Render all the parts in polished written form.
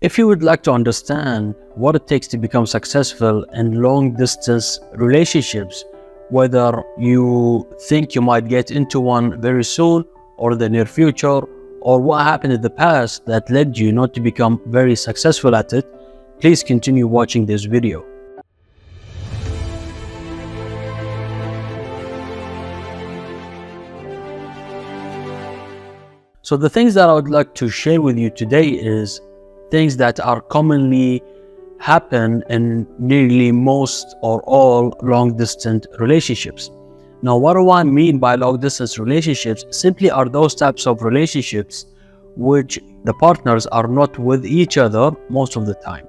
If you would like to understand what it takes to become successful in long distance relationships, whether you think you might get into one very soon or the near future, or what happened in the past that led you not to become very successful at it, please continue watching this video. So the things that I would like to share with you today is things that are commonly happen in nearly most or all long distance relationships. Now, what do I mean by long distance relationships? Simply are those types of relationships which the partners are not with each other most of the time.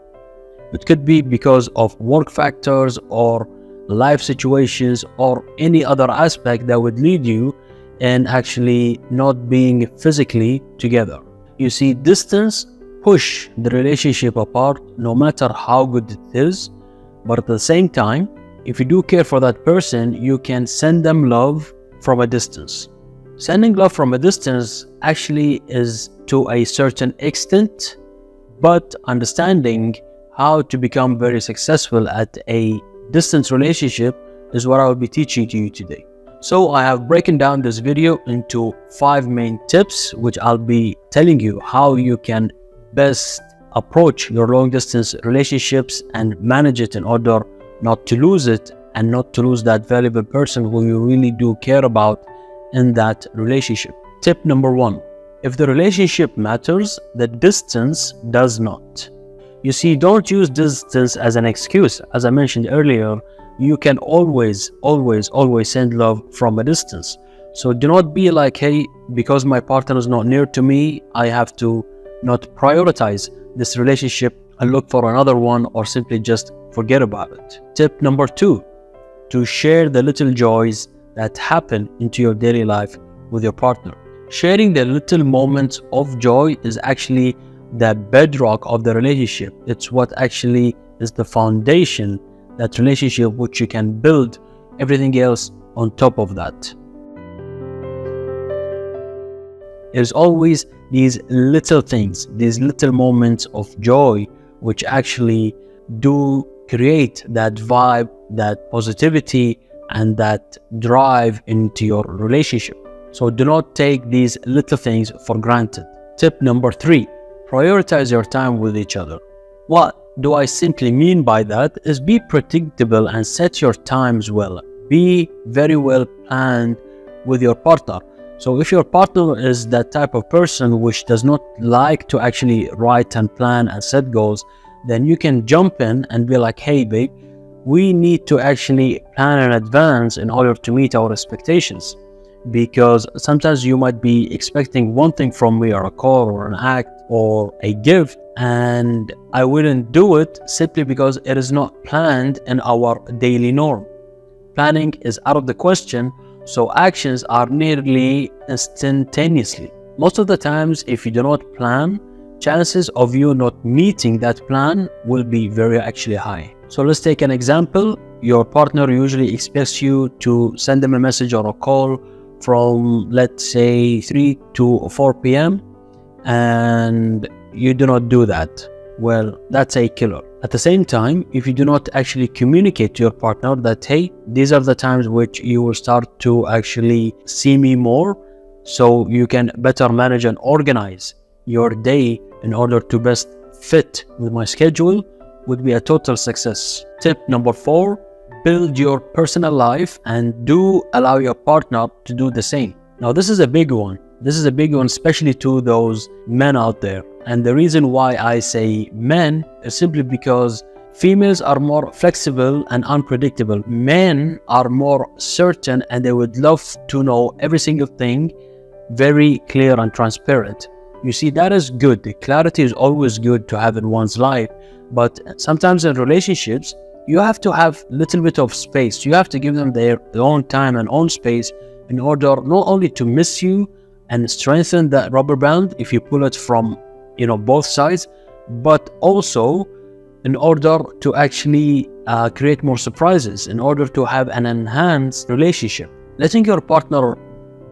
It could be because of work factors or life situations or any other aspect that would lead you in actually not being physically together. You see, distance push the relationship apart no matter how good it is, but at the same time, if you do care for that person, you can send them love from a distance. Sending love from a distance actually is to a certain extent, but understanding how to become very successful at a distance relationship is what I will be teaching to you today. So I have broken down this video into 5 main tips, which I'll be telling you how you can best approach your long distance relationships and manage it in order not to lose it and not to lose that valuable person who you really do care about in that relationship. Tip number 1. If the relationship matters, the distance does not. You see, don't use distance as an excuse. As I mentioned earlier, you can always send love from a distance. So do not be like, hey, because my partner is not near to me, I have to not prioritize this relationship and look for another one, or simply just forget about it. Tip number 2, to share the little joys that happen into your daily life with your partner. Sharing the little moments of joy is actually the bedrock of the relationship. It's what actually is the foundation, that relationship which you can build everything else on top of that. There's always these little things, these little moments of joy, which actually do create that vibe, that positivity, and that drive into your relationship. So do not take these little things for granted. Tip number 3, prioritize your time with each other. What do I simply mean by that is be predictable and set your times well. Be very well planned with your partner. So if your partner is that type of person which does not like to actually write and plan and set goals, then you can jump in and be like, hey babe, we need to actually plan in advance in order to meet our expectations. Because sometimes you might be expecting one thing from me, or a call or an act or a gift, and I wouldn't do it simply because it is not planned in our daily norm. Planning is out of the question, so actions are nearly instantaneously. Most of the times, if you do not plan, chances of you not meeting that plan will be very actually high. So let's take an example. Your partner usually expects you to send them a message or a call from, let's say, 3 to 4 p.m. and you do not do that. Well, that's a killer. At the same time, if you do not actually communicate to your partner that, hey, these are the times which you will start to actually see me more, so you can better manage and organize your day in order to best fit with my schedule, would be a total success. Tip number 4, build your personal life and do allow your partner to do the same. Now, this is a big one. This is a big one, especially to those men out there. And the reason why I say men is simply because females are more flexible and unpredictable. Men are more certain and they would love to know every single thing very clear and transparent. You see, that is good. The clarity is always good to have in one's life. But sometimes in relationships, you have to have a little bit of space. You have to give them their own time and own space in order not only to miss you and strengthen that rubber band if you pull it from both sides, but also in order to actually create more surprises, in order to have an enhanced relationship. Letting your partner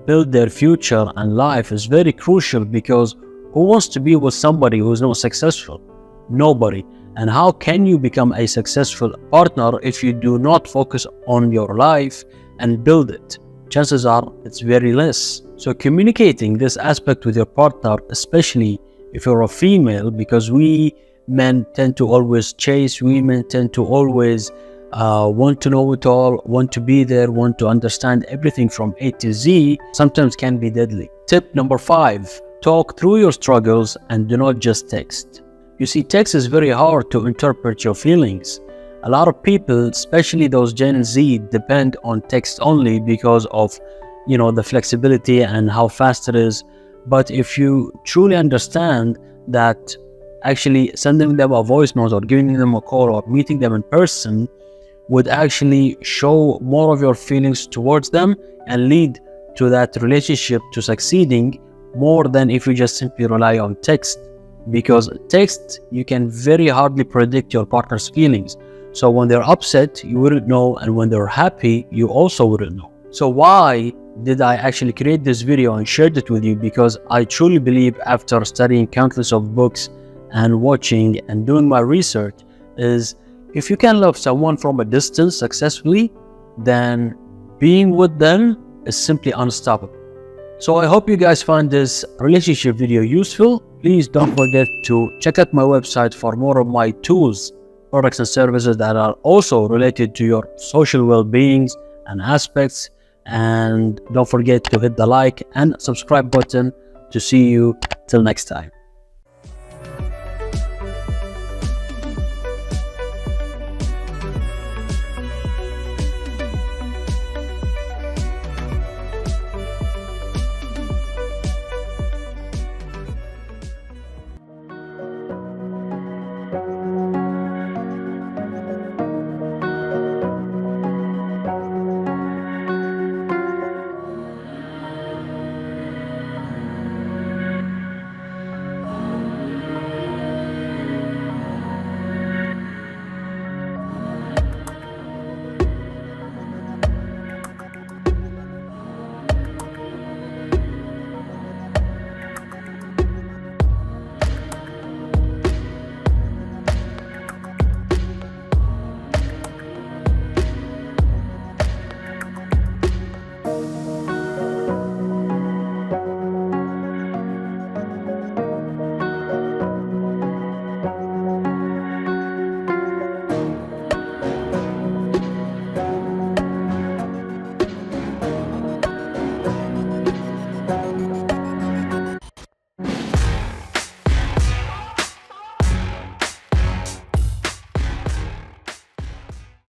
build their future and life is very crucial, because who wants to be with somebody who is not successful? Nobody. And how can you become a successful partner if you do not focus on your life and build it? Chances are it's very less. So communicating this aspect with your partner, especially if you're a female, because we men tend to always chase, women tend to always want to know it all, want to be there, want to understand everything from A to Z, sometimes can be deadly. Tip number 5, talk through your struggles and do not just text. You see, text is very hard to interpret your feelings. A lot of people, especially those Gen Z, depend on text only because of, the flexibility and how fast it is. But if you truly understand that actually sending them a voice note or giving them a call or meeting them in person would actually show more of your feelings towards them and lead to that relationship to succeeding more than if you just simply rely on text. Because text, you can very hardly predict your partner's feelings. So when they're upset, you wouldn't know, and when they're happy, you also wouldn't know. So why did I actually create this video and shared it with you? Because I truly believe, after studying countless of books and watching and doing my research, is if you can love someone from a distance successfully, then being with them is simply unstoppable. So I hope you guys find this relationship video useful. Please don't forget to check out my website for more of my tools, products and services that are also related to your social well-beings and aspects. And don't forget to hit the like and subscribe button to see you till next time.